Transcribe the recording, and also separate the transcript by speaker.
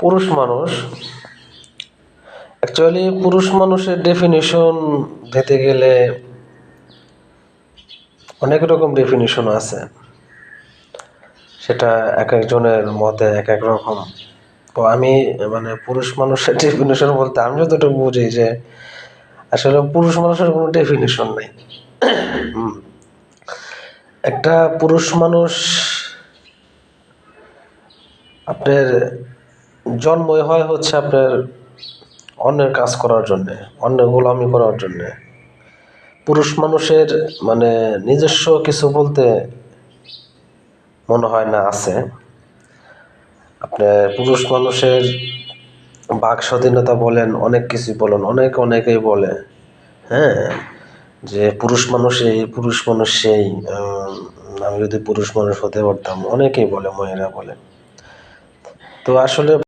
Speaker 1: পুরুষ মানুষ অ্যাকচুয়ালি পুরুষ মানুষের ডেফিনিশন দিতে গেলে অনেক রকম ডেফিনিশন আছে, সেটা এক একজনের মতে এক এক রকম। তো আমি পুরুষ মানুষের ডেফিনিশন বলতে আমি যতটুকু বুঝি যে আসলে পুরুষ মানুষের কোনো ডেফিনিশন নেই। একটা পুরুষ মানুষ আপনার জন্মই হয় হচ্ছে আপনার অন্যের কাজ করার জন্যে, অন্যের গোলামি করার জন্যে। পুরুষ মানুষের নিজস্ব কিছু বলতে মনে হয় না আছে। আপনার পুরুষ মানুষের বাক স্বাধীনতা বলেন, অনেক কিছু বলেন, অনেকেই বলে, হ্যাঁ, যে পুরুষ মানুষ এই, পুরুষ মানুষ সেই, আমি যদি পুরুষ মানুষ হতে পারতাম, অনেকেই বলে, মহিলা বলে। তো আসলে